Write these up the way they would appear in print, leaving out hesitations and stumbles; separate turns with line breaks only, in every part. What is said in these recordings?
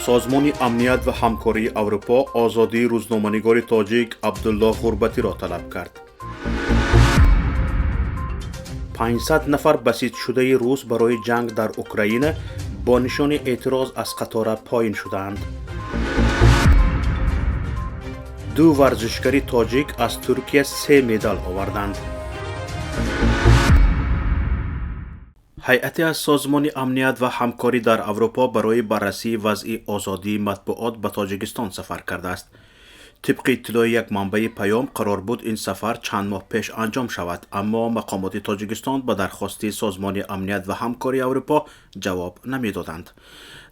سازمان امنیت و همکاری اروپا آزادی روزنامه‌نگار تاجیک عبدالله غربتی را طلب کرد. 500 نفر بسیج شده روس برای جنگ در اوکراین با نشان اعتراض از قطار پایین شدند. 2 ورزشکار تاجیک از ترکیه 3 مدال آوردند. هیئتی از سازمان امنیت و همکاری در اروپا برای بررسی وضع آزادی مطبوعات به تاجیکستان سفر کرده است. طبق اطلاع یک منبع پیام قرار بود این سفر چند ماه پیش انجام شود، اما مقامات تاجیکستان به درخواست سازمان امنیت و همکاری اروپا جواب نمیدادند.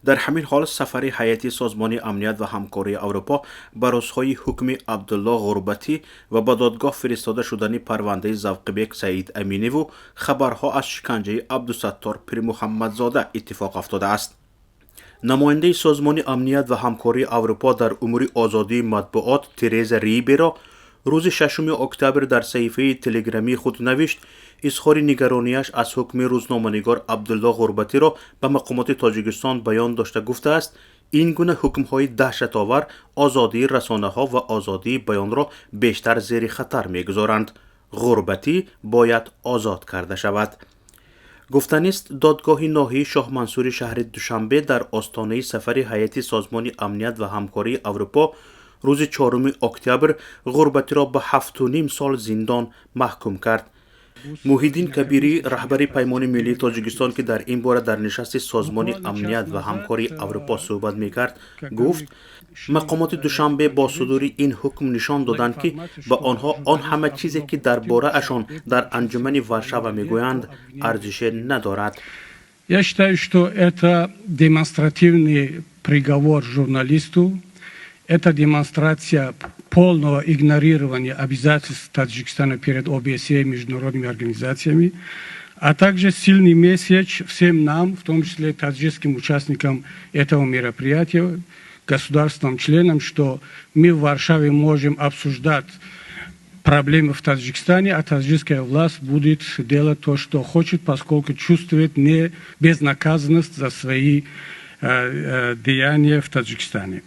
در همین حال سفر هیئت سازمان امنیت و همکاری اروپا بر اساس حکم عبدالله غربتی و به دادگاه فرستاده شدن پرونده ذوق‌بک سعید امینی و خبرها از شکنجه عبدالستار پیر محمدزاده اتفاق افتاده است. نماینده سازمان امنیت و همکاری اروپا در امور آزادی مطبوعات ترزا ریبرا روز 6 اکتبر در صفحه تلگرامی خود نوشت اظهار نگرانیش از حکم روزنامه‌نگار عبدالله غربتی را به مقامات تاجیکستان بیان داشته گفته است این گونه حکم‌های دهشت‌آور آزادی رسانه‌ها و آزادی بیان را بیشتر زیر خطر می‌گذارند. غربتی باید آزاد کرده شود. گفتنی است دادگاه ناحیه شاه منصور شهر دوشنبه در آستانه سفر هیئت سازمان امنیت و همکاری اروپا روز 4 اکتبر غربتی را به 7.5 سال زندان محکوم کرد. موحیدین کبیری رهبر پیمان ملی تاجیکستان که در این باره در نشست سازمان امنیت و همکاری اروپا صحبت میکرد گفت مقامات دوشنبه با صدور این حکم نشان دادند که به آنها آن همه چیزی که درباره اشان در انجمن ورشوا میگویند ارزش ندارد.
Я считаю, что это демонстративный приговор журналисту, это демонстрация полного игнорирования обязательств Таджикистана перед ОБСЕ и международными организациями, а также сильный месседж всем нам, в том числе таджикским участникам этого мероприятия, государствам-членам, что мы в Варшаве можем обсуждать проблемы в Таджикистане, а таджикская власть будет делать то, что хочет, поскольку чувствует безнаказанность за свои деяния в Таджикистане.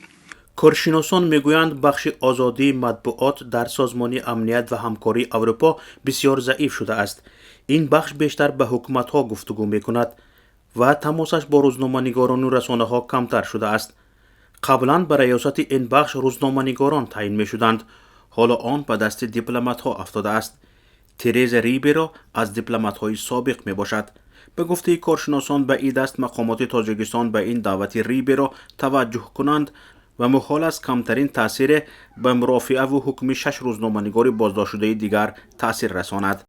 کارشناسان میگویند بخش آزادی مطبوعات در سازمان امنیت و همکاری اروپا بسیار ضعیف شده است. این بخش بیشتر به حکومت‌ها گفتگو می‌کند و تماسش با روزنامه‌نگاران و رسانه‌ها کمتر شده است. قبلا به ریاست این بخش روزنامه‌نگاران تعیین می‌شدند، حالا آن به دست دیپلمات‌ها افتاده است. ترزا ریبرا از دیپلمات‌های سابق میباشد. به گفته کارشناسان به این دست مقامات تاجیکستان به این دعوت ریبرا توجه کنند و محال است کمترین تاثیر به مرافعه و حکم 6 روزنامه‌نگار بازداشت شده دیگر تاثیر رساند.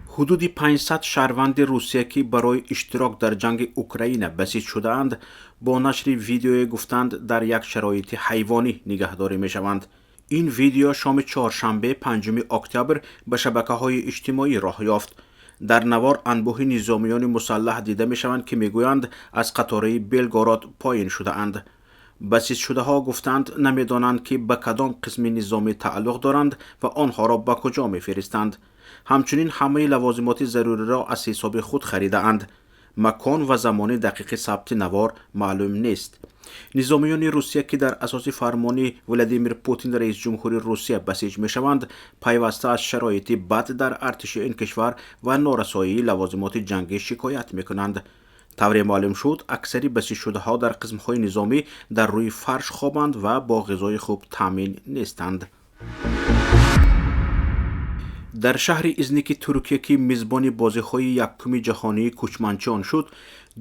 حدود 500 شهروند روسیه که برای اشتراک در جنگ اوکراین بسیج شده‌اند با نشر ویدیویی گفتند در یک شرایط حیوانی نگهداری می‌شوند. این ویدیو شام چهارشنبه 5 اکتبر به شبکه‌های اجتماعی راه یافت. در نوار انبوه نظامیان مسلح دیده می‌شوند که می‌گویند از قطاره بلگراد پایین شده‌اند. بسیج شده ها گفتند نمی‌دانند که به کدام قسم نظامی تعلق دارند و آنها را به کجا می‌فرستند. همچنین همه لوازمات ضروری را از حساب خود خریده اند. مکان و زمان دقیق ثبت نوار معلوم نیست. نظامیان روسیه که در اساس فرمان ولادیمیر پوتین رئیس جمهور روسیه بسیج می‌شوند پیوسته از شرایط بد در ارتش این کشور و نارسایی لوازمات جنگی شکایت می‌کنند. طوری معلوم شد اکثری بسیج شده ها در قسم‌های نظامی در روی فرش خوابند و با غذای خوب تامین نیستند. در شهر ازنیک ترکیه که میزبان بازی‌های یکم جهانی کوچمنچیان شد،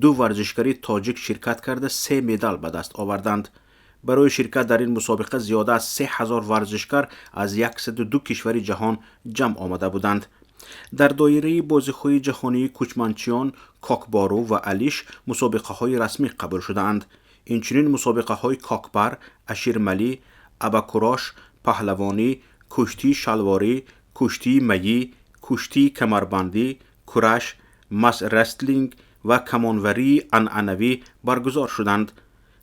2 ورزشکار تاجیک شرکت کرده 3 مدال به دست آوردند. برای شرکت در این مسابقه زیاده از 3000 ورزشکار از 102 کشور جهان جمع آمده بودند. در دایره بازی‌های جهانی کوچمنچیان، کاکبارو و الیش مسابقه‌های رسمی قبول شده‌اند. اینچنین مسابقه‌های کاکبر، اشیرملی، اباکوراش، پهلوانی، کشتی شلواری، کشتی میی، کشتی کمربندی، کورش، مس رستلینگ و کمانوری عنعنوی برگزار شدند.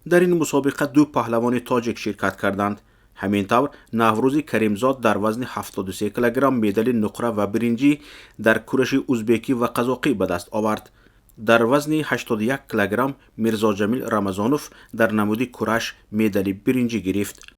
در این مسابقه 2 پهلوان تاجیک شرکت کردند. همینطور نوروز کریمزاد در وزن 73 کیلوگرم مدال نقره و برنجی در کورش ازبکی و قزاقی به دست آورد. در وزن 81 کیلوگرم میرزا جمیل رمضانوف در نمود کورش مدال برنجی گرفت.